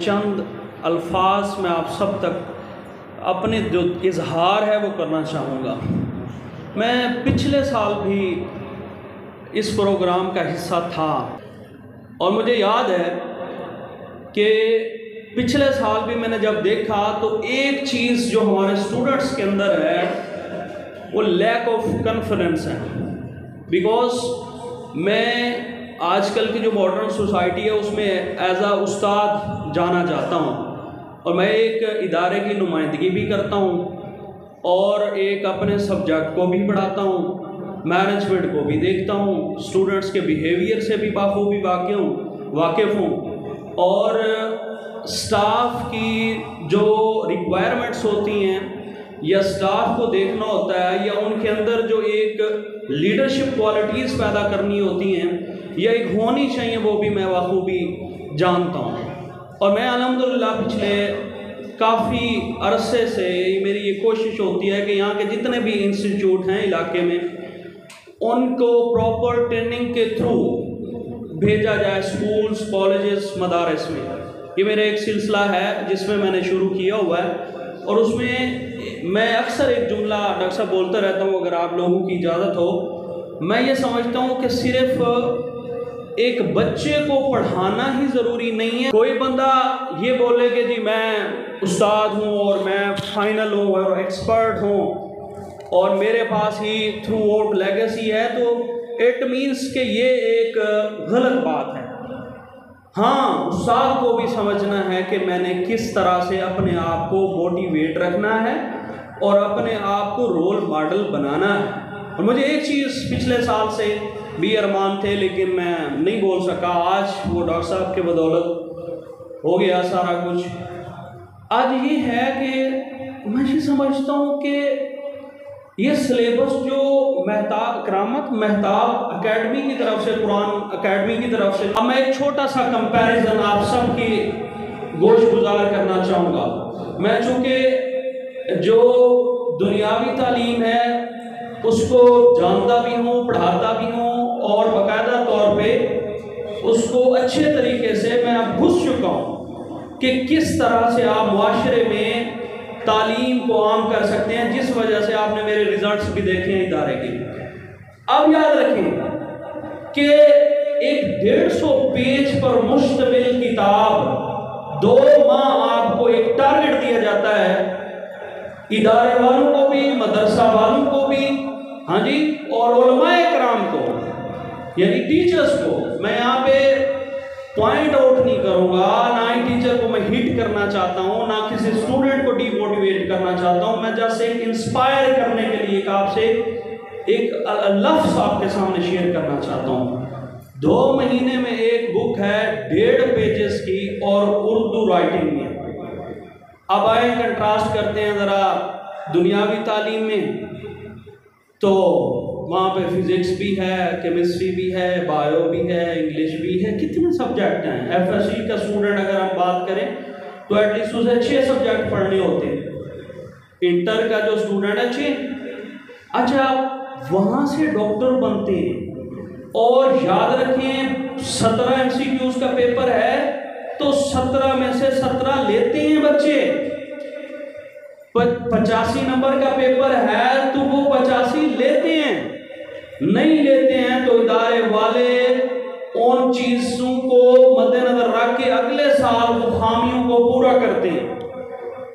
چند الفاظ میں آپ سب تک اپنے جو اظہار ہے وہ کرنا چاہوں گا۔ میں پچھلے سال بھی اس پروگرام کا حصہ تھا اور مجھے یاد ہے کہ پچھلے سال بھی میں نے جب دیکھا تو ایک چیز جو ہمارے اسٹوڈنٹس کے اندر ہے وہ لیک آف کانفیڈنس ہے، بیکاز میں آج کل کی جو ماڈرن سوسائٹی ہے اس میں ایز اے استاد جانا جاتا ہوں اور میں ایک ادارے کی نمائندگی بھی کرتا ہوں اور ایک اپنے سبجیکٹ کو بھی پڑھاتا ہوں، مینجمنٹ کو بھی دیکھتا ہوں، اسٹوڈنٹس کے بیہیویئر سے بھی بخوبی واقف ہوں اور اسٹاف کی جو ریکوائرمنٹس ہوتی ہیں یا اسٹاف کو دیکھنا ہوتا ہے یا ان کے اندر جو ایک لیڈرشپ کوالٹیز پیدا کرنی ہوتی ہیں یا ایک ہونی چاہیے وہ بھی میں بخوبی جانتا ہوں۔ اور میں الحمدللہ پچھلے کافی عرصے سے میری یہ کوشش ہوتی ہے کہ یہاں کے جتنے بھی انسٹیٹیوٹ ہیں علاقے میں ان کو پراپر ٹریننگ کے تھرو بھیجا جائے، اسکولز، کالجز، مدارس میں۔ یہ میرا ایک سلسلہ ہے جس میں میں نے شروع کیا ہوا ہے اور اس میں اکثر ایک جملہ ڈاکٹر صاحب بولتا رہتا ہوں، اگر آپ لوگوں کی اجازت ہو۔ میں یہ سمجھتا ہوں کہ صرف ایک بچے کو پڑھانا ہی ضروری نہیں ہے۔ کوئی بندہ یہ بولے کہ جی میں استاد ہوں اور میں فائنل ہوں اور ایکسپرٹ ہوں اور میرے پاس ہی تھرو آؤٹ لیگیسی ہے، تو اٹ مینس کہ یہ ایک غلط بات ہے۔ ہاں، استاد کو بھی سمجھنا ہے کہ میں نے کس طرح سے اپنے آپ کو موٹیویٹ رکھنا ہے اور اپنے آپ کو رول ماڈل بنانا ہے۔ اور مجھے ایک چیز پچھلے سال سے بھی ارمان تھے لیکن میں نہیں بول سکا، آج وہ ڈاکٹر صاحب کے بدولت ہو گیا سارا کچھ۔ آج یہ ہے کہ میں یہ سمجھتا ہوں کہ یہ سلیبس جو کرامت مہتاب اکیڈمی کی طرف سے، قرآن اکیڈمی کی طرف سے، اب میں ایک چھوٹا سا کمپیریزن آپ سب کی گوش گزار کرنا چاہوں گا۔ میں چونکہ جو دنیاوی تعلیم ہے اس کو جانتا بھی ہوں، پڑھاتا بھی ہوں اور باقاعدہ طور پہ اس کو اچھے طریقے سے میں اب گھس چکا ہوں کہ کس طرح سے آپ معاشرے میں تعلیم کو عام کر سکتے ہیں، جس وجہ سے آپ نے میرے ریزلٹس بھی دیکھے ہیں ادارے کے۔ اب یاد رکھیں کہ ایک 150 پیج پر مشتمل کتاب 2 ماہ آپ کو ایک ٹارگٹ دیا جاتا ہے، ادارے والوں کو بھی، مدرسہ والوں کو بھی، ہاں جی، اور علماء کرام کو یعنی ٹیچرز کو۔ میں یہاں پہ پوائنٹ آؤٹ نہیں کروں گا، نہ ہی ٹیچر کو میں ہٹ کرنا چاہتا ہوں، نہ کسی اسٹوڈنٹ کو ڈی موٹیویٹ کرنا چاہتا ہوں۔ میں جسٹ ایک انسپائر کرنے کے لیے آپ سے ایک لفظ آپ کے سامنے شیئر کرنا چاہتا ہوں۔ 2 مہینے میں ایک بک ہے 1.5 پیجز کی اور اردو رائٹنگ میں۔ اب آئیں کنٹراسٹ کرتے ہیں ذرا دنیاوی تعلیم میں، تو وہاں پہ فزکس بھی ہے، کیمسٹری بھی ہے، بایو بھی ہے، انگلش بھی ہے، کتنے سبجیکٹ ہیں۔ ایف ایس سی کا اسٹوڈنٹ اگر آپ بات کریں تو ایٹ لیسٹ اسے 6 سبجیکٹ پڑھنے ہوتے ہیں۔ انٹر کا جو اسٹوڈنٹ ہے 6۔ اچھا، وہاں سے ڈاکٹر بنتے ہیں اور یاد رکھیں 17 MCQs کا پیپر ہے تو 17 میں سے 17 لیتے ہیں بچے۔ 85 نمبر کا پیپر ہے تو وہ 85 لیتے ہیں، نہیں لیتے ہیں تو ادارے والے ان چیزوں کو مد نظر رکھ کے اگلے سال وہ خامیوں کو پورا کرتے ہیں۔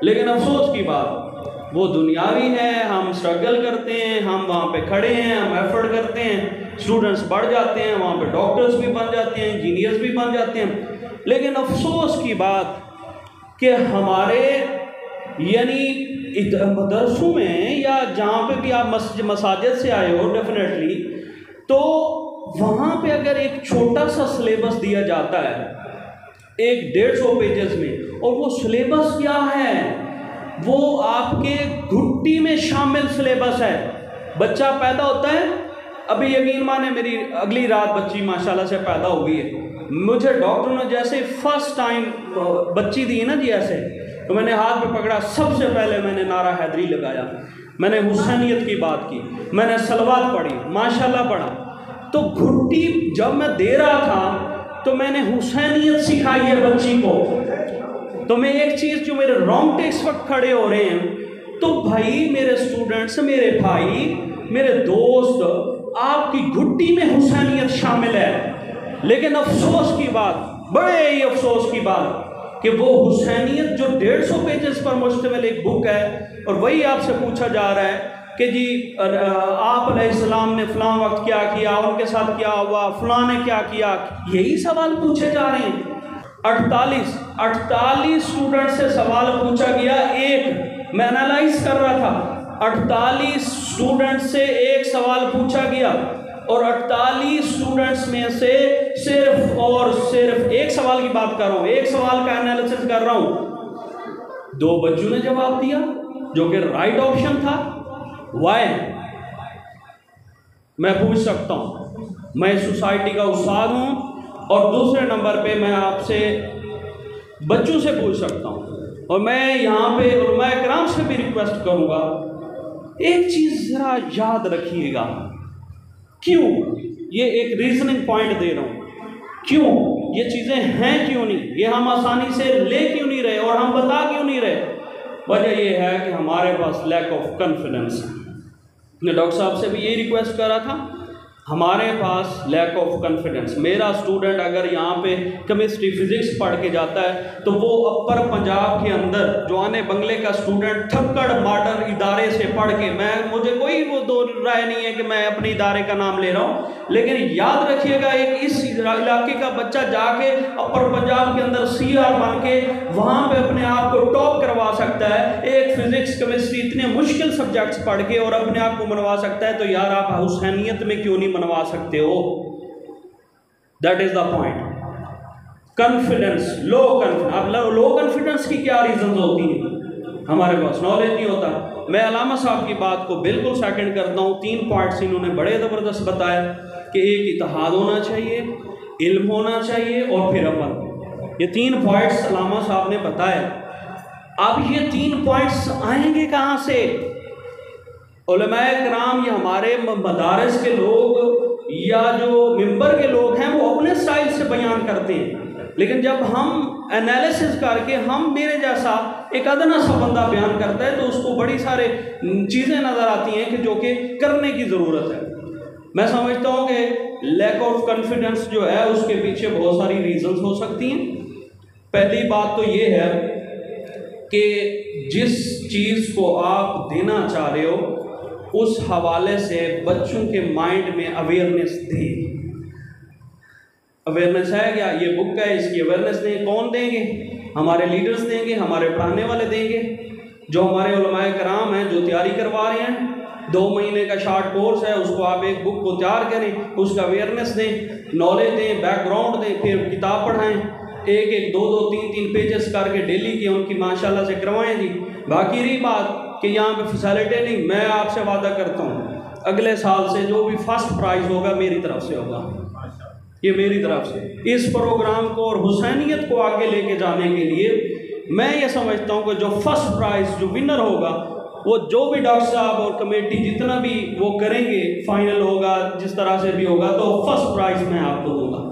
لیکن افسوس کی بات وہ دنیاوی ہے، ہم اسٹرگل کرتے ہیں، ہم وہاں پہ کھڑے ہیں، ہم ایفرٹ کرتے ہیں، اسٹوڈنٹس بڑھ جاتے ہیں، وہاں پہ ڈاکٹرز بھی بن جاتے ہیں، انجینئرز بھی بن جاتے ہیں۔ لیکن افسوس کی بات کہ ہمارے یعنی مدرسوں میں یا جہاں پہ بھی آپ مساجد سے آئے ہو ڈیفینیٹلی، تو وہاں پہ اگر ایک چھوٹا سا سلیبس دیا جاتا ہے ایک 150 پیجز میں، اور وہ سلیبس کیا ہے، وہ آپ کے گھٹی میں شامل سلیبس ہے۔ بچہ پیدا ہوتا ہے، ابھی یقین مانے میری اگلی رات بچی ماشاءاللہ سے پیدا ہو گئی ہے، مجھے ڈاکٹر نے جیسے فرسٹ ٹائم بچی دی نا جی ایسے، تو میں نے ہاتھ پہ پکڑا، سب سے پہلے میں نے نعرہ حیدری لگایا، میں نے حسینیت کی بات کی، میں نے صلوات پڑھی، ماشاءاللہ پڑھا۔ تو گھٹی جب میں دے رہا تھا تو میں نے حسینیت سکھائی ہے بچی کو، تو میں ایک چیز جو میرے رونگٹے اس وقت کھڑے ہو رہے ہیں، تو بھائی میرے اسٹوڈنٹس، میرے بھائی، میرے دوست، آپ کی گھٹی میں حسینیت شامل ہے، لیکن افسوس کی بات، بڑے ہی افسوس کی بات، کہ وہ حسینیت جو 150 پیجز پر مشتمل ایک بک ہے، اور وہی آپ سے پوچھا جا رہا ہے کہ جی آپ علیہ السلام نے فلاں وقت کیا کیا، ان کے ساتھ کیا ہوا، فلاں نے کیا کیا، یہی سوال پوچھے جا رہے ہیں۔ 48 اسٹوڈنٹ سے سوال پوچھا گیا، ایک میں انالائز کر رہا تھا، 48 اسٹوڈنٹ سے ایک سوال پوچھا گیا، اور 48 اسٹوڈنٹس میں سے صرف اور صرف ایک سوال کی بات کر رہا ہوں، ایک سوال کا انالیسس کر رہا ہوں، 2 بچوں نے جواب دیا جو کہ رائٹ آپشن تھا۔ وائی؟ میں پوچھ سکتا ہوں، میں سوسائٹی کا استاد ہوں، اور دوسرے نمبر پہ میں آپ سے بچوں سے پوچھ سکتا ہوں، اور میں یہاں پہ علماء کرام سے بھی ریکویسٹ کروں گا، ایک چیز ذرا یاد رکھیے گا، کیوں یہ ایک ریزننگ پوائنٹ دے رہا ہوں، کیوں یہ چیزیں ہیں، کیوں نہیں، یہ ہم آسانی سے لے کیوں نہیں رہے اور ہم بتا کیوں نہیں رہے؟ وجہ یہ ہے کہ ہمارے پاس لیک آف کانفیڈنس ہے۔ میں ڈاکٹر صاحب سے بھی یہی ریکویسٹ کر رہا تھا، ہمارے پاس لیک آف کانفیڈنس۔ میرا اسٹوڈنٹ اگر یہاں پہ کیمسٹری فزکس پڑھ کے جاتا ہے تو وہ اپر پنجاب کے اندر جوانے بنگلے کا اسٹوڈنٹ تھکڑ ماڈرن ادارے سے پڑھ کے، مجھے کوئی وہ دو رائے نہیں ہے کہ میں اپنے ادارے کا نام لے رہا ہوں، لیکن یاد رکھیے گا ایک اس علاقے کا بچہ جا کے اپر پنجاب کے اندر CR بن کے وہاں پہ اپنے آپ کو ٹاپ کروا سکتا ہے، ایک فزکس کیمسٹری اتنے مشکل سبجیکٹس پڑھ کے اور اپنے آپ کو منوا سکتا ہے، تو یار آپ حسینیت میں کیوں نہیں منوا سکتے ہو؟ That is the point. Confidence, low confidence, اب لو کانفیڈنس کی کیا ریزنز ہوتی ہیں؟ ہمارے پاس نالج نہیں ہوتا۔ میں علامہ صاحب کی بات کو بالکل سیکنڈ کرتا ہوں، 3 پوائنٹس انہوں نے بڑے زبردست بتایا کہ ایک اتحاد ہونا چاہیے، علم ہونا چاہیے، اور پھر عمل۔ یہ 3 پوائنٹس علامہ صاحب نے بتایا۔ اب یہ 3 پوائنٹس آئیں گے کہاں سے؟ علماء کرام یا ہمارے مدارس کے لوگ یا جو ممبر کے لوگ ہیں وہ اپنے سٹائل سے بیان کرتے ہیں، لیکن جب ہم انالیسس کر کے میرے جیسا ایک ادنا سا بندہ بیان کرتا ہے تو اس کو بڑی سارے چیزیں نظر آتی ہیں کہ جو کہ کرنے کی ضرورت ہے۔ میں سمجھتا ہوں کہ لیک آف کانفیڈنس جو ہے اس کے پیچھے بہت ساری ریزنز ہو سکتی ہیں۔ پہلی بات تو یہ ہے کہ جس چیز کو آپ دینا چاہ رہے ہو اس حوالے سے بچوں کے مائنڈ میں اویئرنیس دیں۔ اویئرنیس ہے کیا؟ یہ بک ہے، اس کی اویئرنیس دیں۔ کون دیں گے؟ ہمارے لیڈرز دیں گے، ہمارے پڑھانے والے دیں گے، جو ہمارے علماء کرام ہیں جو تیاری کروا رہے ہیں۔ 2 مہینے کا شارٹ کورس ہے، اس کو آپ ایک بک کو تیار کریں، اس کا اویئرنیس دیں، نالج دیں، بیک گراؤنڈ دیں، پھر کتاب پڑھائیں، 1-1 2-2 3-3 پیجز کر کے ڈیلی کے ان کی ماشاءاللہ سے کروائیں جی۔ باقی رہی بات کہ یہاں پہ فیسلٹی نہیں، میں آپ سے وعدہ کرتا ہوں اگلے سال سے جو بھی فرسٹ پرائز ہوگا میری طرف سے ہوگا، یہ میری طرف سے۔ اس پروگرام کو اور حسینیت کو آگے لے کے جانے کے لیے میں یہ سمجھتا ہوں کہ جو فرسٹ پرائز جو ونر ہوگا وہ جو بھی ڈاکٹر صاحب اور کمیٹی جتنا بھی وہ کریں گے، فائنل ہوگا جس طرح سے بھی ہوگا، تو فرسٹ پرائز میں آپ کو دوں گا۔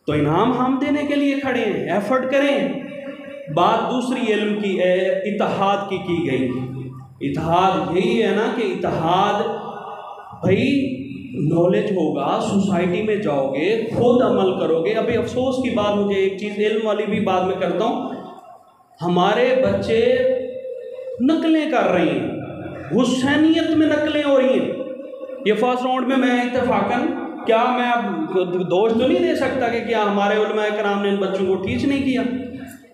تو انعام ہم دینے کے لیے کھڑے ہیں، ایفرٹ کریں۔ بات دوسری علم کی اتحاد کی گئی۔ اتحاد یہی ہے نا کہ اتحاد بھائی نالج ہوگا، سوسائٹی میں جاؤ گے، خود عمل کرو گے۔ ابھی افسوس کی بات، مجھے ایک چیز علم والی بھی بات میں کرتا ہوں، ہمارے بچے نقلیں کر رہے ہیں، حسینیت میں نقلیں ہو رہی ہیں۔ یہ فرسٹ راؤنڈ میں اتفاقاً کیا میں اب دوش تو نہیں دے سکتا کہ کیا ہمارے علماء کرام نے ان بچوں کو ٹیچ نہیں کیا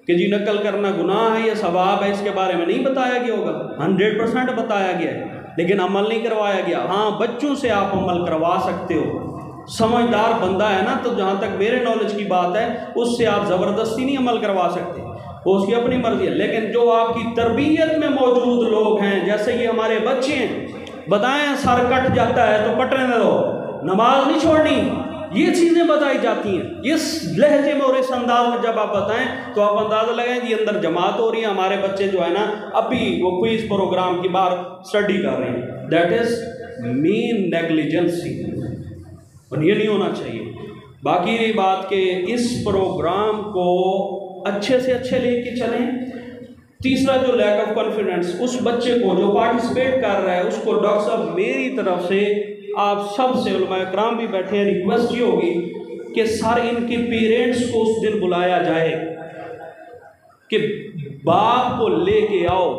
کہ جی نقل کرنا گناہ ہے یا ثواب ہے، اس کے بارے میں نہیں بتایا گیا ہوگا؟ 100% بتایا گیا ہے، لیکن عمل نہیں کروایا گیا۔ ہاں بچوں سے آپ عمل کروا سکتے ہو، سمجھدار بندہ ہے نا، تو جہاں تک میرے نالج کی بات ہے اس سے آپ زبردستی نہیں عمل کروا سکتے، وہ اس کی اپنی مرضی ہے۔ لیکن جو آپ کی تربیت میں موجود لوگ ہیں، جیسے یہ ہمارے بچے ہیں، بتائیں سر کٹ جاتا ہے تو کٹنے دو، نماز نہیں چھوڑنی، یہ چیزیں بتائی جاتی ہیں اس لہجے میں اور اس انداز میں جب آپ بتائیں تو آپ اندازہ لگائیں کہ اندر جماعت ہو رہی ہے، ہمارے بچے جو ہے نا ابھی وہ کوئز پروگرام کی بار اسٹڈی کر رہے ہیں۔ دیٹ از مین نیگلیجنسی، اور یہ نہیں ہونا چاہیے۔ باقی رہی بات کہ اس پروگرام کو اچھے سے اچھے لے کے چلیں۔ تیسرا جو لیک آف کانفیڈنس، اس بچے کو جو پارٹیسپیٹ کر رہا ہے اس کو ڈاکٹر صاحب میری طرف سے آپ سب سے، علماء کرام بھی بیٹھے ہیں، ریکویسٹ یہ ہوگی کہ سر ان کے پیرنٹس کو اس دن بلایا جائے کہ باپ کو لے کے آؤ،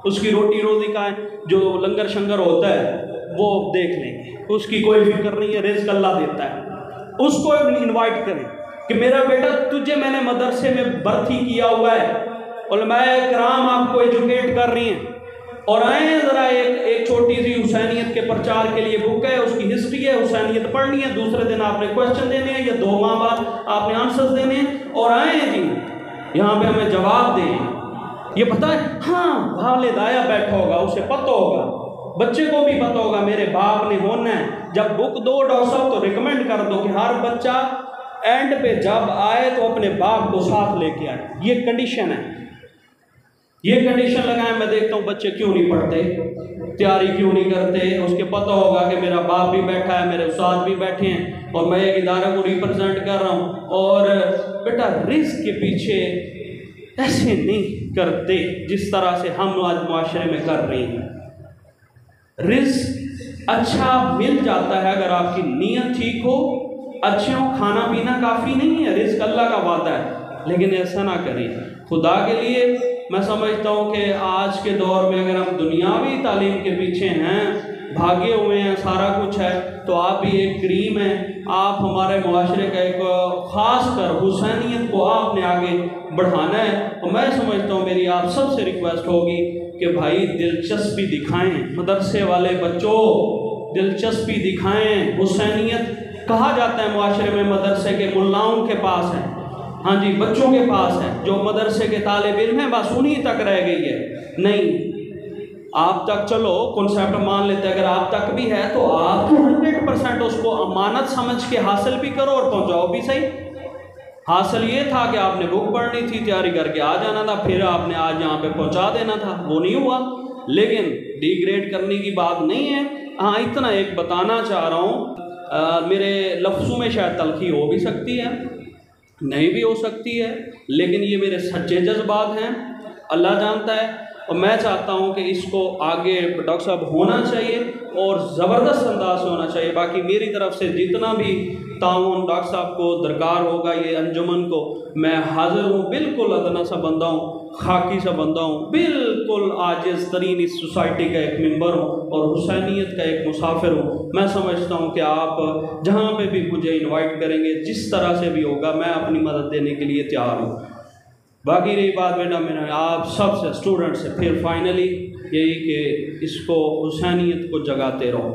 اس کی روٹی روزی کا جو لنگر شنگر ہوتا ہے وہ دیکھ لیں گے، اس کی کوئی فکر نہیں ہے، رزق اللہ دیتا ہے۔ اس کو انوائٹ کریں کہ میرا بیٹا تجھے میں نے مدرسے میں بھرتی کیا ہوا ہے، علماء کرام آپ کو ایجوکیٹ کر رہی ہیں، اور آئیں ذرا ایک چھوٹی سی حسینیت کے پرچار کے لیے بک ہے، اس کی ہسٹری ہے، حسینیت پڑھنی ہے، دوسرے دن آپ نے کوشچن دینے ہیں یا 2 ماہ بعد آپ نے آنسرز دینے ہیں، اور آئیں جی یہاں پہ ہمیں جواب دیں۔ یہ پتہ ہے، ہاں والد آیا بیٹھا ہوگا، اسے پتہ ہوگا، بچے کو بھی پتہ ہوگا میرے باپ نے ہونا ہے۔ جب بک دو ڈاکٹر صاحب تو ریکمینڈ کر دو کہ ہر بچہ اینڈ پہ جب آئے تو اپنے باپ کو ساتھ لے کے آئے، یہ کنڈیشن ہے، یہ کنڈیشن لگائیں۔ میں دیکھتا ہوں بچے کیوں نہیں پڑھتے، تیاری کیوں نہیں کرتے، اس کے پتہ ہوگا کہ میرا باپ بھی بیٹھا ہے، میرے استاد بھی بیٹھے ہیں، اور میں ایک ادارہ کو ریپرزینٹ کر رہا ہوں، اور بیٹا رزق کے پیچھے ایسے نہیں کرتے جس طرح سے ہم آج معاشرے میں کر رہے ہیں۔ رزق اچھا مل جاتا ہے اگر آپ کی نیت ٹھیک ہو، اچھے ہو، کھانا پینا کافی نہیں ہے، رزق اللہ کا وعدہ ہے، لیکن ایسا نہ کریں خدا کے لیے۔ میں سمجھتا ہوں کہ آج کے دور میں اگر ہم دنیاوی تعلیم کے پیچھے ہیں، بھاگے ہوئے ہیں، سارا کچھ ہے، تو آپ بھی ایک کریم ہیں، آپ ہمارے معاشرے کا ایک خاص کر حسینیت کو آپ نے آگے بڑھانا ہے، اور میں سمجھتا ہوں میری آپ سب سے ریکویسٹ ہوگی کہ بھائی دلچسپی دکھائیں، مدرسے والے بچوں دلچسپی دکھائیں۔ حسینیت کہا جاتا ہے معاشرے میں مدرسے کے ملاؤں کے پاس ہے، ہاں جی بچوں کے پاس ہے، جو مدرسے کے طالب علم ہیں بس انہی تک رہ گئی ہے، نہیں آپ تک چلو کنسیپٹ مان لیتے، اگر آپ تک بھی ہے تو آپ 100% اس کو امانت سمجھ کے حاصل بھی کرو اور پہنچاؤ بھی صحیح۔ حاصل یہ تھا کہ آپ نے بک پڑھنی تھی، تیاری کر کے آ جانا تھا، پھر آپ نے آج یہاں پہ پہنچا دینا تھا، وہ نہیں ہوا، لیکن ڈی گریڈ کرنے کی بات نہیں ہے۔ ہاں اتنا ایک بتانا چاہ رہا ہوں، میرے لفظوں میں شاید تلخی ہو بھی سکتی ہے، نہیں بھی ہو سکتی ہے، لیکن یہ میرے سچے جذبات ہیں، اللہ جانتا ہے، اور میں چاہتا ہوں کہ اس کو آگے ڈاکٹر صاحب ہونا چاہیے اور زبردست انداز سے ہونا چاہیے۔ باقی میری طرف سے جتنا بھی تعاون ڈاکٹر صاحب کو درکار ہوگا یہ انجمن کو، میں حاضر ہوں، بالکل ادنا سا بندہ ہوں، خاکی سا بندہ ہوں، بالکل عاجز ترین اس سوسائٹی کا ایک ممبر ہوں اور حسینیت کا ایک مسافر ہوں۔ میں سمجھتا ہوں کہ آپ جہاں پہ بھی مجھے انوائٹ کریں گے، جس طرح سے بھی ہوگا، میں اپنی مدد دینے کے لیے تیار ہوں۔ باقی رہی بات بیٹا میں نے آپ سب سے اسٹوڈنٹ سے پھر فائنلی یہی کہ اس کو حسینیت کو جگاتے رہو۔